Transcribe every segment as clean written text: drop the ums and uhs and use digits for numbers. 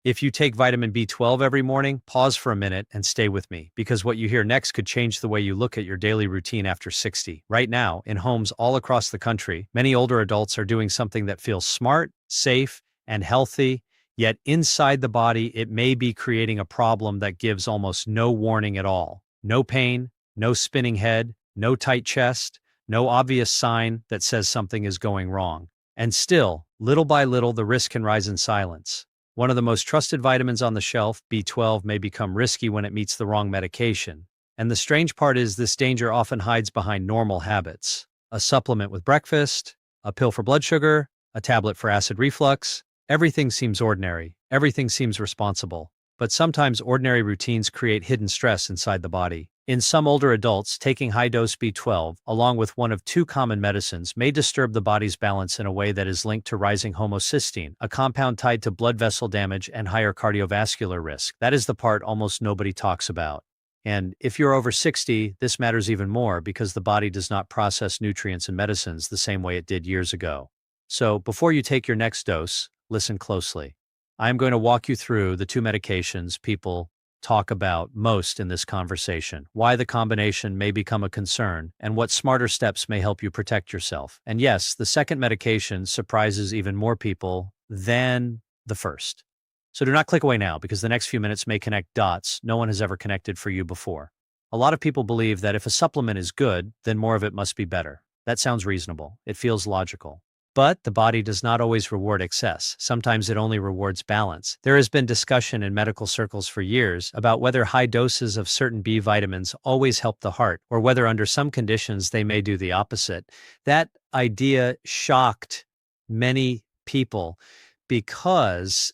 If you take vitamin B12 every morning, pause for a minute and stay with me, because what you hear next could change the way you look at your daily routine after 60. Right now, in homes all across the country, many older adults are doing something that feels smart, safe, and healthy, yet inside the body, it may be creating a problem that gives almost no warning at all. No pain, no spinning head, no tight chest, no obvious sign that says something is going wrong. And still, little by little, the risk can rise in silence. One of the most trusted vitamins on the shelf, B12, may become risky when it meets the wrong medication. And the strange part is this danger often hides behind normal habits. A supplement with breakfast, a pill for blood sugar, a tablet for acid reflux. Everything seems ordinary. Everything seems responsible. But sometimes ordinary routines create hidden stress inside the body. In some older adults, taking high-dose B12, along with one of two common medicines, may disturb the body's balance in a way that is linked to rising homocysteine, a compound tied to blood vessel damage and higher cardiovascular risk. That is the part almost nobody talks about. And if you're over 60, this matters even more because the body does not process nutrients and medicines the same way it did years ago. So before you take your next dose, listen closely. I'm going to walk you through the two medications people talk about most in this conversation, why the combination may become a concern, and what smarter steps may help you protect yourself. And yes, the second medication surprises even more people than the first. So do not click away now, because the next few minutes may connect dots no one has ever connected for you before. A lot of people believe that if a supplement is good, then more of it must be better. That sounds reasonable. It feels logical. But the body does not always reward excess. Sometimes it only rewards balance. There has been discussion in medical circles for years about whether high doses of certain B vitamins always help the heart, or whether under some conditions they may do the opposite. That idea shocked many people because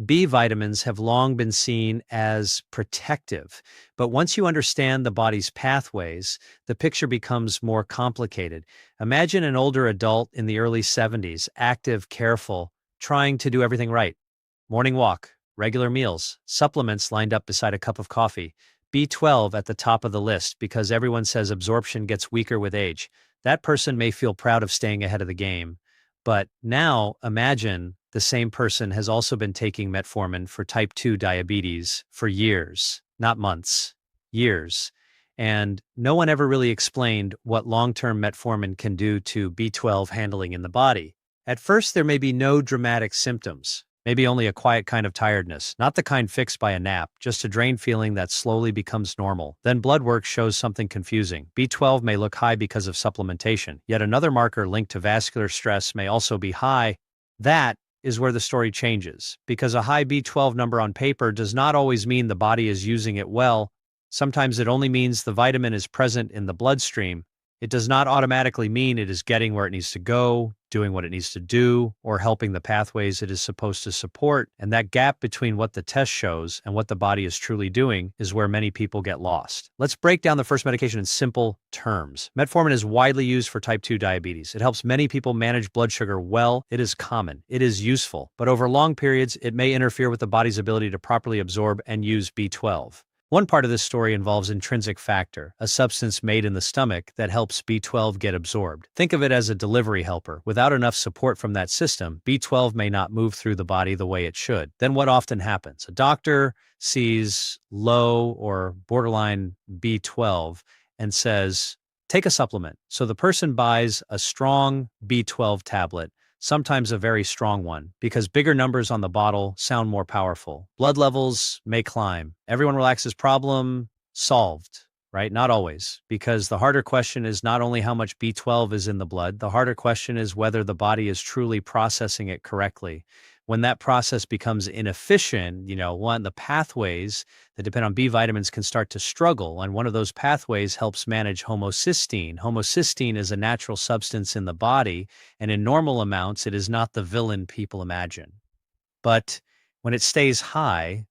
B vitamins have long been seen as protective, but once you understand the body's pathways, the picture becomes more complicated. Imagine an older adult in the early 70s, active, careful, trying to do everything right. Morning walk, regular meals, supplements lined up beside a cup of coffee, B12 at the top of the list because everyone says absorption gets weaker with age. That person may feel proud of staying ahead of the game. But now imagine the same person has also been taking metformin for type 2 diabetes for years, not months, years. And no one ever really explained what long-term metformin can do to B12 handling in the body. At first, there may be no dramatic symptoms, maybe only a quiet kind of tiredness, not the kind fixed by a nap, just a drained feeling that slowly becomes normal. Then blood work shows something confusing. B12 may look high because of supplementation, yet another marker linked to vascular stress may also be high. That is where the story changes, because a high B12 number on paper does not always mean the body is using it well. Sometimes it only means the vitamin is present in the bloodstream. It does not automatically mean it is getting where it needs to go, doing what it needs to do, or helping the pathways it is supposed to support. And that gap between what the test shows and what the body is truly doing is where many people get lost. Let's break down the first medication in simple terms. Metformin is widely used for type 2 diabetes. It helps many people manage blood sugar well. It is common. It is useful. But over long periods, it may interfere with the body's ability to properly absorb and use B12. One part of this story involves intrinsic factor, a substance made in the stomach that helps B12 get absorbed. Think of it as a delivery helper. Without enough support from that system, B12 may not move through the body the way it should. Then what often happens? A doctor sees low or borderline B12 and says, take a supplement. So the person buys a strong B12 tablet, sometimes a very strong one, because bigger numbers on the bottle sound more powerful. Blood levels may climb. Everyone relaxes, problem solved, right? Not always, because the harder question is not only how much B12 is in the blood, the harder question is whether the body is truly processing it correctly. When that process becomes inefficient, the pathways that depend on B vitamins can start to struggle, and one of those pathways helps manage homocysteine. Homocysteine is a natural substance in the body, and in normal amounts, it is not the villain people imagine. But when it stays high,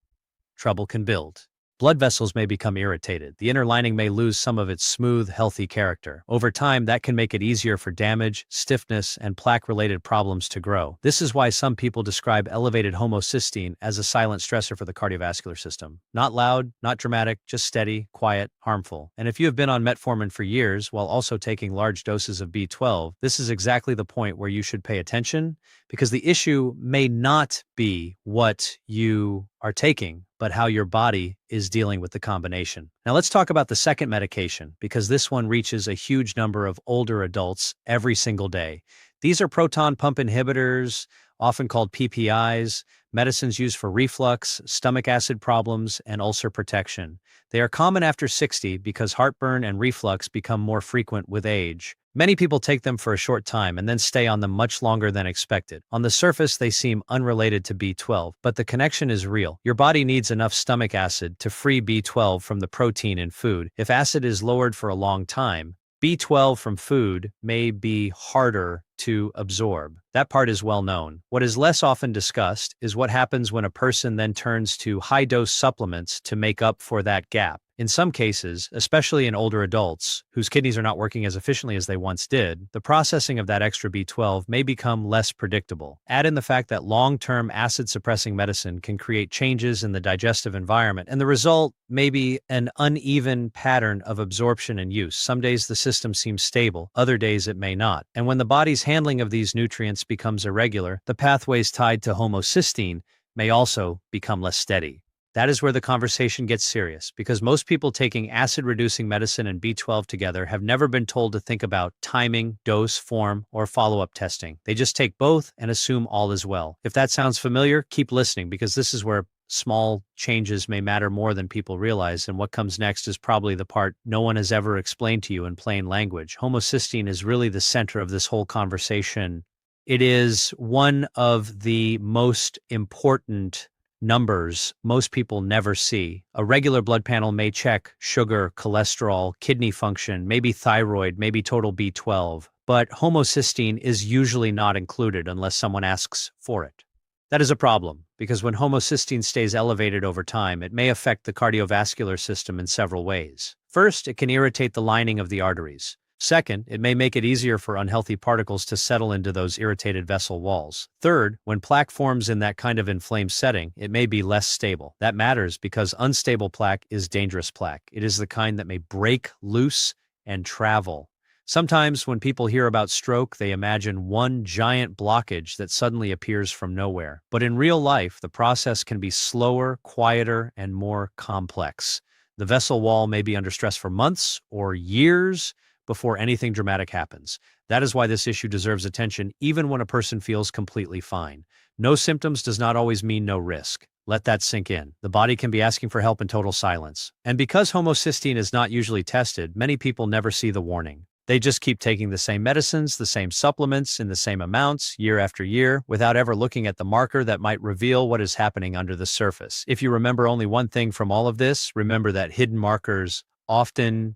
trouble can build. Blood vessels may become irritated. The inner lining may lose some of its smooth, healthy character. Over time, that can make it easier for damage, stiffness, and plaque-related problems to grow. This is why some people describe elevated homocysteine as a silent stressor for the cardiovascular system. Not loud, not dramatic, just steady, quiet, harmful. And if you have been on metformin for years while also taking large doses of B12, this is exactly the point where you should pay attention, because the issue may not be what you are taking, but how your body is dealing with the combination. Now let's talk about the second medication, because this one reaches a huge number of older adults every single day. These are proton pump inhibitors, often called PPIs, medicines used for reflux, stomach acid problems, and ulcer protection. They are common after 60 because heartburn and reflux become more frequent with age. Many people take them for a short time and then stay on them much longer than expected. On the surface, they seem unrelated to B12, but the connection is real. Your body needs enough stomach acid to free B12 from the protein in food. If acid is lowered for a long time, B12 from food may be harder to absorb. That part is well known. What is less often discussed is what happens when a person then turns to high-dose supplements to make up for that gap. In some cases, especially in older adults whose kidneys are not working as efficiently as they once did, the processing of that extra B12 may become less predictable. Add in the fact that long-term acid-suppressing medicine can create changes in the digestive environment, and the result may be an uneven pattern of absorption and use. Some days the system seems stable, other days it may not. And when the body's handling of these nutrients becomes irregular, the pathways tied to homocysteine may also become less steady. That is where the conversation gets serious, because most people taking acid-reducing medicine and B12 together have never been told to think about timing, dose, form, or follow-up testing. They just take both and assume all is well. If that sounds familiar, keep listening, because this is where small changes may matter more than people realize, and what comes next is probably the part no one has ever explained to you in plain language. Homocysteine is really the center of this whole conversation. It is one of the most important numbers most people never see. A regular blood panel may check sugar, cholesterol, kidney function, maybe thyroid, maybe total B12, but homocysteine is usually not included unless someone asks for it. That is a problem, because when homocysteine stays elevated over time, it may affect the cardiovascular system in several ways. First, it can irritate the lining of the arteries. Second, it may make it easier for unhealthy particles to settle into those irritated vessel walls. Third, when plaque forms in that kind of inflamed setting, it may be less stable. That matters because unstable plaque is dangerous plaque. It is the kind that may break loose and travel. Sometimes when people hear about stroke, they imagine one giant blockage that suddenly appears from nowhere. But in real life, the process can be slower, quieter, and more complex. The vessel wall may be under stress for months or years before anything dramatic happens. That is why this issue deserves attention even when a person feels completely fine. No symptoms does not always mean no risk. Let that sink in. The body can be asking for help in total silence. And because homocysteine is not usually tested, many people never see the warning. They just keep taking the same medicines, the same supplements, in the same amounts, year after year, without ever looking at the marker that might reveal what is happening under the surface. If you remember only one thing from all of this, remember that hidden markers often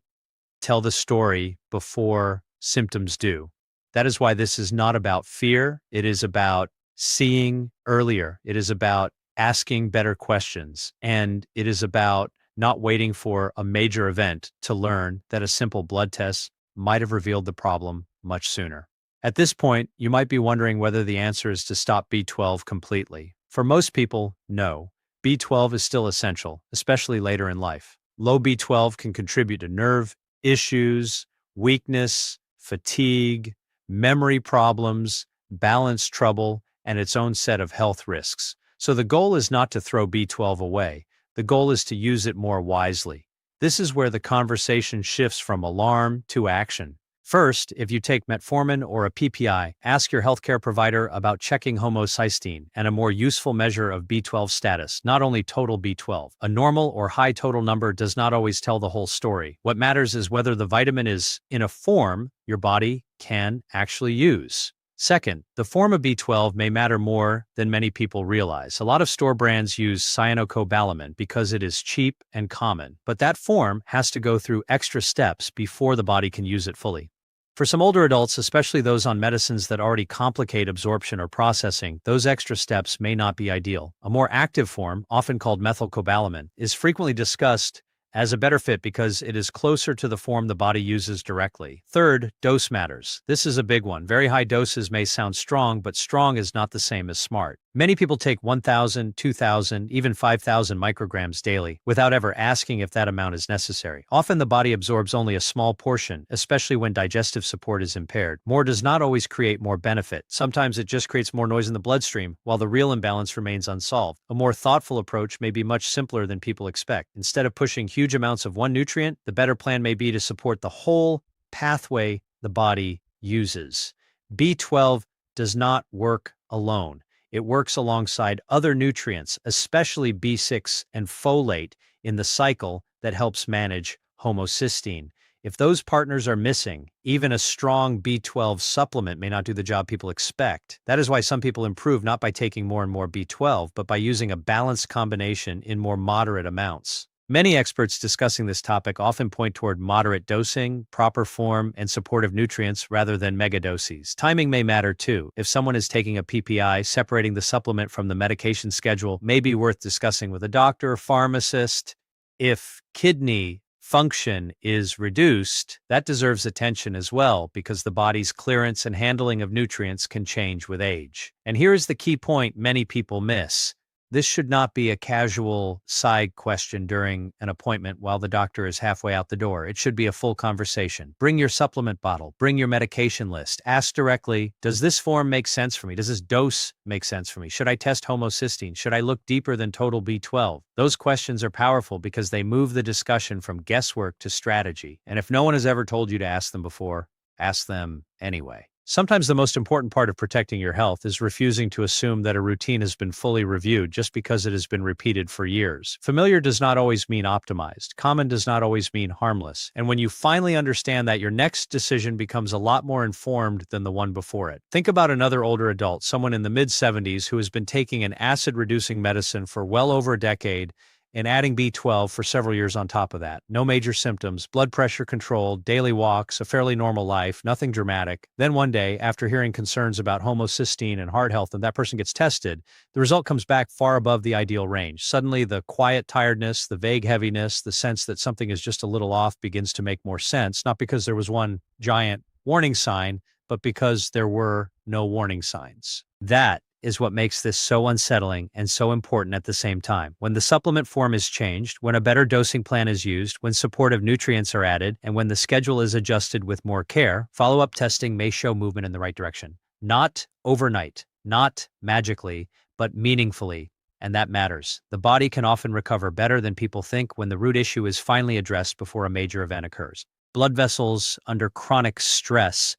tell the story before symptoms do. That is why this is not about fear. It is about seeing earlier. It is about asking better questions. And it is about not waiting for a major event to learn that a simple blood test might have revealed the problem much sooner. At this point, you might be wondering whether the answer is to stop B12 completely. For most people, no. B12 is still essential, especially later in life. Low B12 can contribute to nerve issues, weakness, fatigue, memory problems, balance trouble, and its own set of health risks. So the goal is not to throw B12 away. The goal is to use it more wisely. This is where the conversation shifts from alarm to action. First, if you take metformin or a PPI, ask your healthcare provider about checking homocysteine and a more useful measure of B12 status, not only total B12. A normal or high total number does not always tell the whole story. What matters is whether the vitamin is in a form your body can actually use. Second, the form of B12 may matter more than many people realize. A lot of store brands use cyanocobalamin because it is cheap and common, but that form has to go through extra steps before the body can use it fully. For some older adults, especially those on medicines that already complicate absorption or processing, those extra steps may not be ideal. A more active form, often called methylcobalamin, is frequently discussed as a better fit because it is closer to the form the body uses directly. Third, dose matters. This is a big one. Very high doses may sound strong, but strong is not the same as smart. Many people take 1,000, 2,000, even 5,000 micrograms daily without ever asking if that amount is necessary. Often the body absorbs only a small portion, especially when digestive support is impaired. More does not always create more benefit. Sometimes it just creates more noise in the bloodstream, while the real imbalance remains unsolved. A more thoughtful approach may be much simpler than people expect. Instead of pushing huge amounts of one nutrient, the better plan may be to support the whole pathway the body uses. B12 does not work alone. It works alongside other nutrients, especially B6 and folate, in the cycle that helps manage homocysteine. If those partners are missing, even a strong B12 supplement may not do the job people expect. That is why some people improve not by taking more and more B12, but by using a balanced combination in more moderate amounts. Many experts discussing this topic often point toward moderate dosing, proper form, and supportive nutrients rather than megadoses. Timing may matter too. If someone is taking a PPI, separating the supplement from the medication schedule may be worth discussing with a doctor or pharmacist. If kidney function is reduced, that deserves attention as well because the body's clearance and handling of nutrients can change with age. And here is the key point many people miss. This should not be a casual side question during an appointment while the doctor is halfway out the door. It should be a full conversation. Bring your supplement bottle. Bring your medication list. Ask directly, does this form make sense for me? Does this dose make sense for me? Should I test homocysteine? Should I look deeper than total B12? Those questions are powerful because they move the discussion from guesswork to strategy. And if no one has ever told you to ask them before, ask them anyway. Sometimes the most important part of protecting your health is refusing to assume that a routine has been fully reviewed just because it has been repeated for years. Familiar does not always mean optimized. Common does not always mean harmless. And when you finally understand that, your next decision becomes a lot more informed than the one before it. Think about another older adult, someone in the mid-70s who has been taking an acid-reducing medicine for well over a decade and adding B12 for several years on top of that. No major symptoms, blood pressure controlled, daily walks, a fairly normal life, nothing dramatic. Then one day, after hearing concerns about homocysteine and heart health, and that person gets tested, the result comes back far above the ideal range. Suddenly, the quiet tiredness, the vague heaviness, the sense that something is just a little off begins to make more sense, not because there was one giant warning sign, but because there were no warning signs. That is what makes this so unsettling and so important at the same time. When the supplement form is changed, when a better dosing plan is used, when supportive nutrients are added, and when the schedule is adjusted with more care, follow-up testing may show movement in the right direction. Not overnight, not magically, but meaningfully, and that matters. The body can often recover better than people think when the root issue is finally addressed before a major event occurs. Blood vessels under chronic stress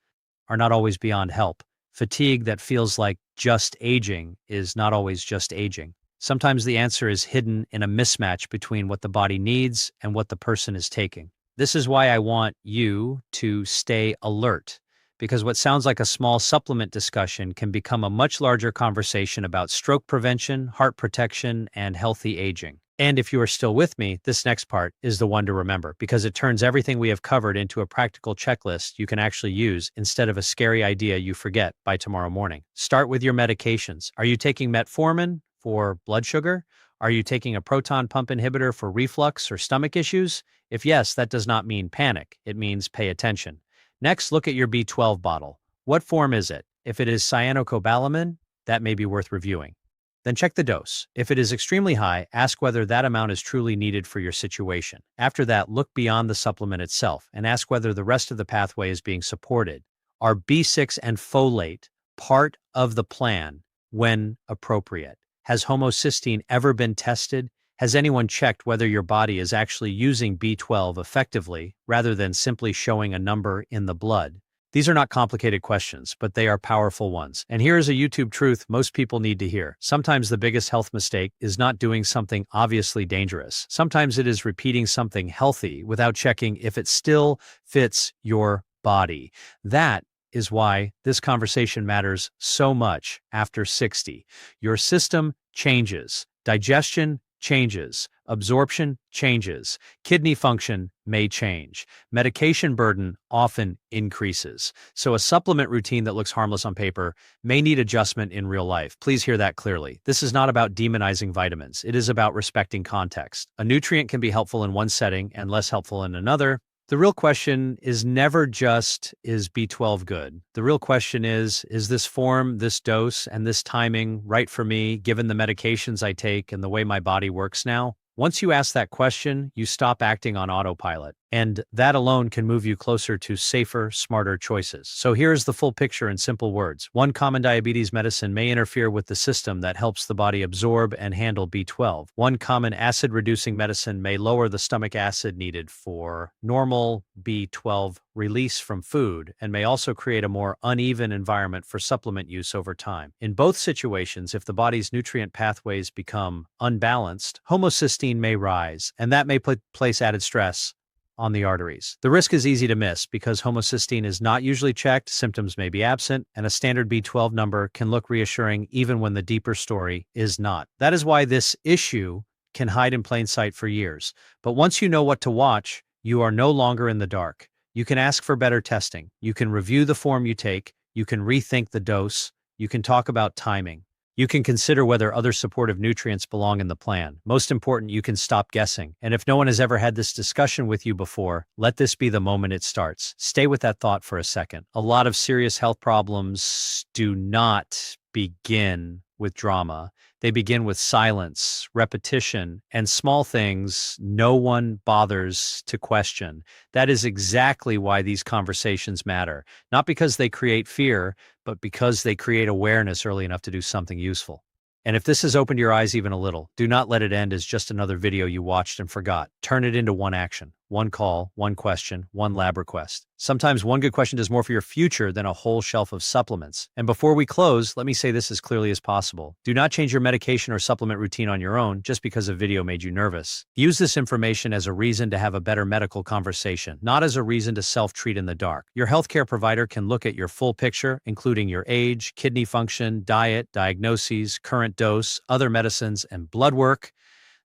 are not always beyond help. Fatigue that feels like just aging is not always just aging. Sometimes the answer is hidden in a mismatch between what the body needs and what the person is taking. This is why I want you to stay alert, because what sounds like a small supplement discussion can become a much larger conversation about stroke prevention, heart protection, and healthy aging. And if you are still with me, this next part is the one to remember because it turns everything we have covered into a practical checklist you can actually use instead of a scary idea you forget by tomorrow morning. Start with your medications. Are you taking metformin for blood sugar? Are you taking a proton pump inhibitor for reflux or stomach issues? If yes, that does not mean panic. It means pay attention. Next, look at your B12 bottle. What form is it? If it is cyanocobalamin, that may be worth reviewing. Then check the dose. If it is extremely high, ask whether that amount is truly needed for your situation. After that, look beyond the supplement itself and ask whether the rest of the pathway is being supported. Are B6 and folate part of the plan when appropriate? Has homocysteine ever been tested? Has anyone checked whether your body is actually using B12 effectively rather than simply showing a number in the blood? These are not complicated questions, but they are powerful ones. And here is a YouTube truth most people need to hear. Sometimes the biggest health mistake is not doing something obviously dangerous. Sometimes it is repeating something healthy without checking if it still fits your body. That is why this conversation matters so much after 60. Your system changes. Digestion changes. Absorption changes. Kidney function may change. Medication burden often increases. So a supplement routine that looks harmless on paper may need adjustment in real life. Please hear that clearly. This is not about demonizing vitamins. It is about respecting context. A nutrient can be helpful in one setting and less helpful in another. The real question is never just, is B12 good? The real question is this form, this dose, and this timing right for me, given the medications I take and the way my body works now? Once you ask that question, you stop acting on autopilot, and that alone can move you closer to safer, smarter choices. So here's the full picture in simple words. One common diabetes medicine may interfere with the system that helps the body absorb and handle B12. One common acid-reducing medicine may lower the stomach acid needed for normal B12 release from food and may also create a more uneven environment for supplement use over time. In both situations, if the body's nutrient pathways become unbalanced, homocysteine may rise, and that may place added stress on the arteries. The risk is easy to miss because homocysteine is not usually checked, symptoms may be absent, and a standard B12 number can look reassuring even when the deeper story is not. That is why this issue can hide in plain sight for years. But once you know what to watch, you are no longer in the dark. You can ask for better testing. You can review the form you take. You can rethink the dose. You can talk about timing. You can consider whether other supportive nutrients belong in the plan. Most important, you can stop guessing. And if no one has ever had this discussion with you before, let this be the moment it starts. Stay with that thought for a second. A lot of serious health problems do not begin with drama. They begin with silence, repetition, and small things no one bothers to question. That is exactly why these conversations matter. Not because they create fear, but because they create awareness early enough to do something useful. And if this has opened your eyes even a little, do not let it end as just another video you watched and forgot. Turn it into one action, one call, one question, one lab request. Sometimes one good question does more for your future than a whole shelf of supplements. And before we close, let me say this as clearly as possible. Do not change your medication or supplement routine on your own just because a video made you nervous. Use this information as a reason to have a better medical conversation, not as a reason to self-treat in the dark. Your healthcare provider can look at your full picture, including your age, kidney function, diet, diagnoses, current dose, other medicines, and blood work.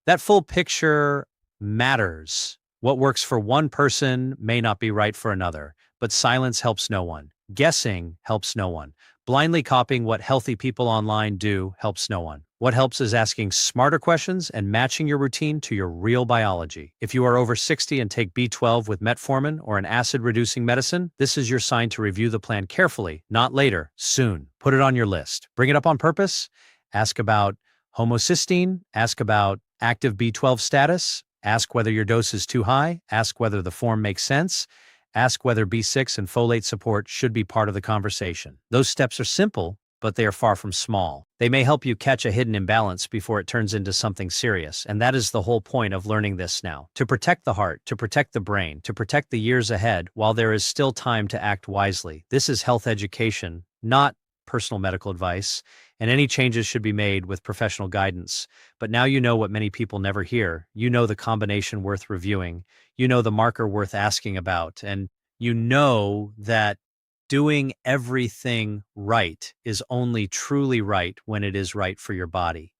That full picture matters. What works for one person may not be right for another, but silence helps no one. Guessing helps no one. Blindly copying what healthy people online do helps no one. What helps is asking smarter questions and matching your routine to your real biology. If you are over 60 and take B12 with metformin or an acid-reducing medicine, this is your sign to review the plan carefully, not later, soon. Put it on your list. Bring it up on purpose. Ask about homocysteine. Ask about active B12 status. Ask whether your dose is too high. Ask whether the form makes sense. Ask whether B6 and folate support should be part of the conversation. Those steps are simple, but they are far from small. They may help you catch a hidden imbalance before it turns into something serious, and that is the whole point of learning this now. To protect the heart, to protect the brain, to protect the years ahead, while there is still time to act wisely. This is health education, not personal medical advice, and any changes should be made with professional guidance. But now you know what many people never hear. You know the combination worth reviewing. You know the marker worth asking about. And you know that doing everything right is only truly right when it is right for your body.